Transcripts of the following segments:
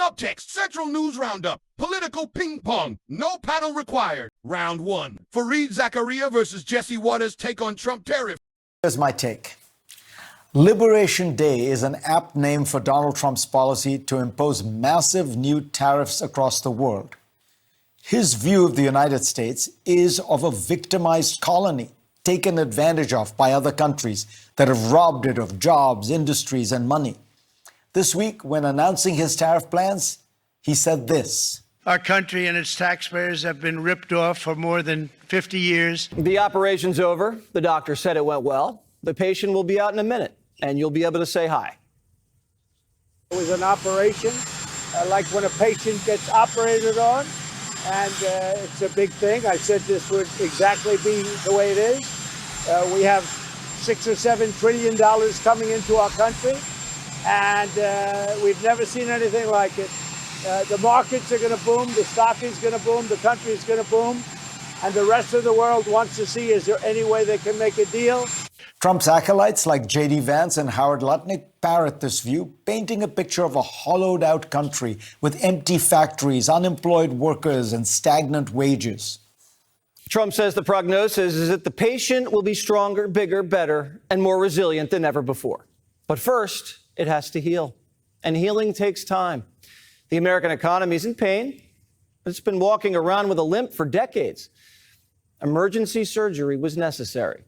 Subtext Central News Roundup. Political ping pong. No paddle required. Round 1. Fareed Zakaria versus Jesse Waters take on Trump tariff. Here's my take. Liberation Day is an apt name for Donald Trump's policy to impose massive new tariffs across the world. His view of the United States is of a victimized colony, taken advantage of by other countries that have robbed it of jobs, industries, and money. This week, when announcing his tariff plans, he said this. Our country and its taxpayers have been ripped off for more than 50 years. The operation's over. The doctor said it went well. The patient will be out in a minute, and you'll be able to say hi. It was an operation, like when a patient gets operated on, and it's a big thing. I said this would exactly be the way it is. We have $6 or $7 trillion coming into our country, and we've never seen anything like it. The markets are going to boom, the stock is going to boom, the country is going to boom, and the rest of the world wants to see, is there any way they can make a deal? Trump's acolytes like J.D. Vance and Howard Lutnick parrot this view, painting a picture of a hollowed-out country with empty factories, unemployed workers, and stagnant wages. Trump says the prognosis is that the patient will be stronger, bigger, better, and more resilient than ever before. But first, it has to heal. And healing takes time. The American economy is in pain. It's been walking around with a limp for decades. Emergency surgery was necessary.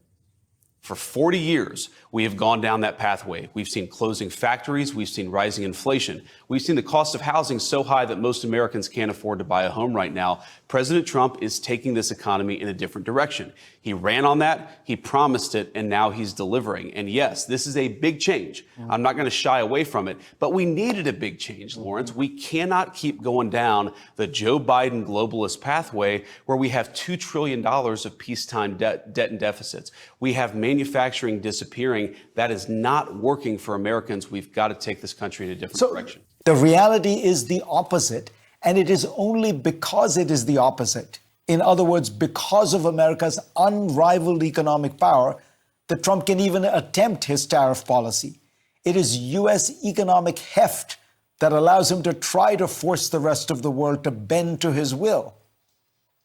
For 40 years, we have gone down that pathway. We've seen closing factories. We've seen rising inflation. We've seen the cost of housing so high that most Americans can't afford to buy a home right now. President Trump is taking this economy in a different direction. He ran on that, he promised it, and now he's delivering. And yes, this is a big change. I'm not going to shy away from it, but we needed a big change, Lawrence. We cannot keep going down the Joe Biden globalist pathway where we have $2 trillion of peacetime debt and deficits. We have manufacturing disappearing. That is not working for Americans. We've got to take this country in a different direction. The reality is the opposite, and it is only because it is the opposite. In other words, because of America's unrivaled economic power, that Trump can even attempt his tariff policy. It is U.S. economic heft that allows him to try to force the rest of the world to bend to his will.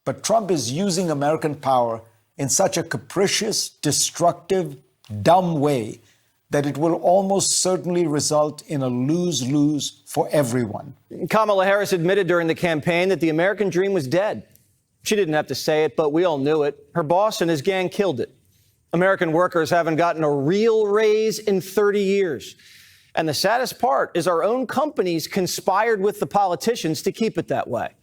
But Trump is using American power in such a capricious, destructive, dumb way that it will almost certainly result in a lose-lose for everyone. Kamala Harris admitted during the campaign that the American dream was dead. She didn't have to say it, but we all knew it. Her boss and his gang killed it. American workers haven't gotten a real raise in 30 years. And the saddest part is our own companies conspired with the politicians to keep it that way.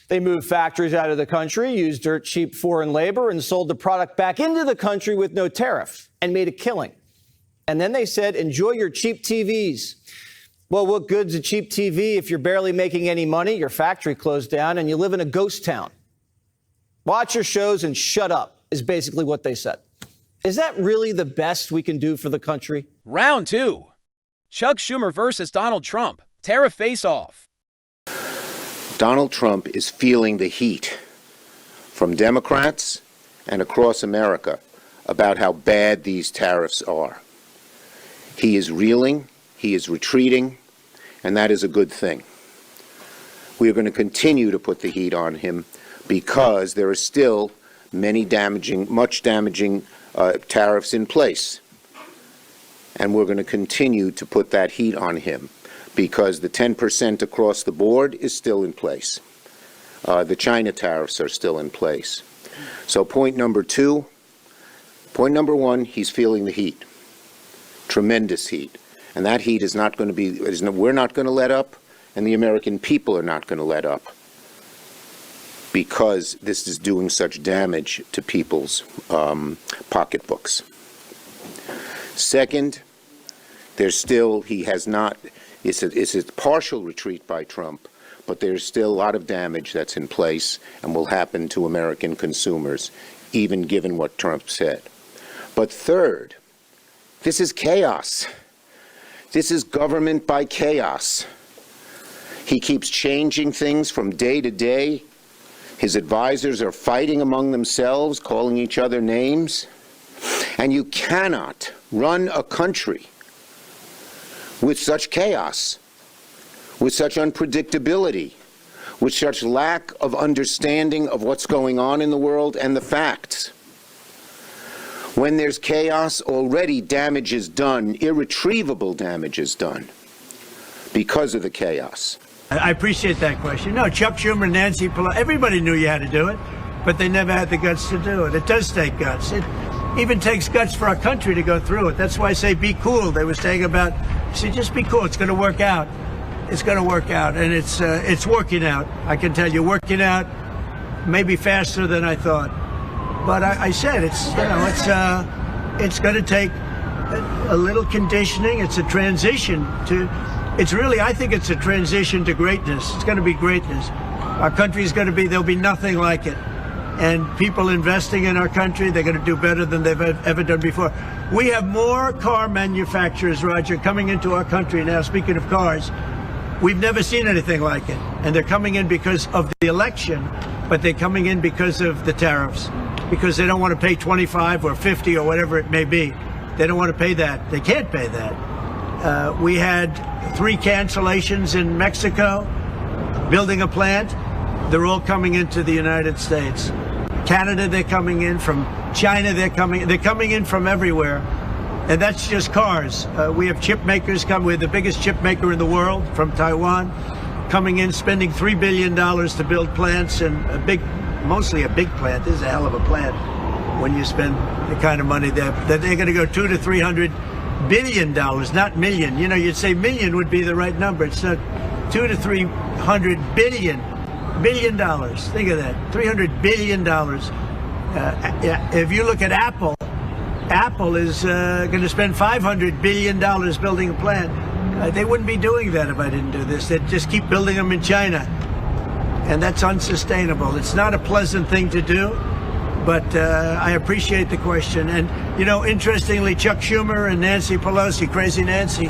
They moved factories out of the country, used dirt cheap foreign labor, and sold the product back into the country with no tariff and made a killing. And then they said, enjoy your cheap TVs. Well, what good's a cheap TV if you're barely making any money, your factory closed down, and you live in a ghost town? Watch your shows and shut up, is basically what they said. Is that really the best we can do for the country? Round 2. Chuck Schumer versus Donald Trump. Tariff face-off. Donald Trump is feeling the heat from Democrats and across America about how bad these tariffs are. He is reeling, he is retreating, and that is a good thing. We are going to continue to put the heat on him because there are still much damaging tariffs in place. And we're going to continue to put that heat on him because the 10% across the board is still in place. The China tariffs are still in place. So point number 2, point number 1, he's feeling the heat, tremendous heat. And that heat is not going to be, we're not going to let up, and the American people are not going to let up because this is doing such damage to people's pocketbooks. Second, it's a partial retreat by Trump, but there's still a lot of damage that's in place and will happen to American consumers, even given what Trump said. But third, this is chaos. This is government by chaos. He keeps changing things from day to day. His advisors are fighting among themselves, calling each other names. And you cannot run a country with such chaos with such unpredictability, with such lack of understanding of what's going on in the world and the facts. When there's chaos, already damage is done, irretrievable damage is done because of the chaos. I appreciate that question. No, Chuck Schumer, Nancy Pelosi, everybody knew you had to do it, but they never had the guts to do it. It does take guts. It even takes guts for our country to go through it. That's why I say be cool. They were saying about, see, just be cool. It's going to work out. It's going to work out, and it's working out. I can tell you, working out maybe faster than I thought. But I said it's going to take a little conditioning. It's a transition to. It's really, I think it's a transition to greatness. It's going to be greatness. Our country is going to be, there'll be nothing like it. And people investing in our country, they're going to do better than they've ever done before. We have more car manufacturers, Roger, coming into our country now. Speaking of cars, we've never seen anything like it. And they're coming in because of the election, but they're coming in because of the tariffs, because they don't want to pay 25 or 50 or whatever it may be. They don't want to pay that. They can't pay that. We had 3 cancellations in Mexico, building a plant. They're all coming into the United States. Canada, they're coming in. From China, they're coming in from everywhere. And that's just cars. We have chip makers come. We're the biggest chip maker in the world, from Taiwan, coming in, spending $3 billion to build plants, and mostly a big plant. This is a hell of a plant when you spend the kind of money there. That they're going to go $200 to $300 billion, not million. You know, you'd say million would be the right number. It's not. $200 to $300 billion. Think of that. $300 billion. If you look at Apple, Apple is going to spend $500 billion building a plant. They wouldn't be doing that if I didn't do this. They'd just keep building them in China. And that's unsustainable. It's not a pleasant thing to do, but I appreciate the question. And, you know, interestingly, Chuck Schumer and Nancy Pelosi, Crazy Nancy,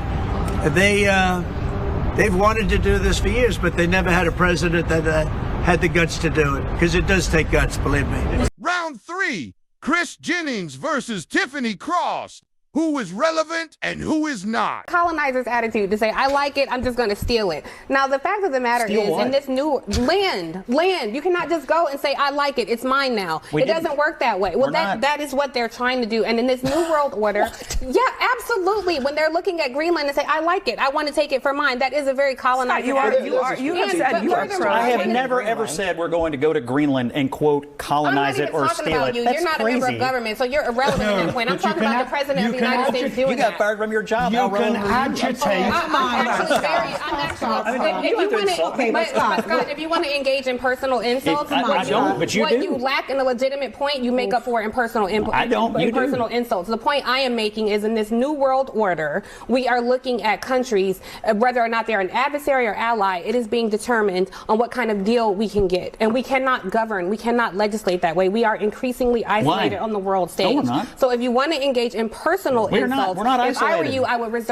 they've wanted to do this for years, but they never had a president that had the guts to do it, because it does take guts, believe me. Round 3, Chris Jennings versus Tiffany Cross. Who is relevant and who is not? Colonizer's attitude to say, I like it, I'm just going to steal it. Now, the fact of the matter is, in this new land, you cannot just go and say, I like it, it's mine now. It doesn't work that way. Well, that is what they're trying to do. And in this new world order, yeah, absolutely. When they're looking at Greenland and say, I like it, I want to take it for mine, that is a very colonizer attitude. I have never ever said we're going to go to Greenland and, quote, colonize it or steal it. You're not a member of government, so you're irrelevant at that point. I'm talking about the president of the United States doing that. You got fired from your job. You can agitate. If you want to engage in personal insults, I don't, but you what do. you lack in a legitimate point, you make up for in personal input. I don't. You personal insults. The point I am making is, in this new world order, we are looking at countries, whether or not they're an adversary or ally, it is being determined on what kind of deal we can get. And we cannot govern, we cannot legislate that way. We are increasingly isolated on the world stage. No, we're not. So if you want to engage in personal insults, we're not if I were isolated. you, I would reserve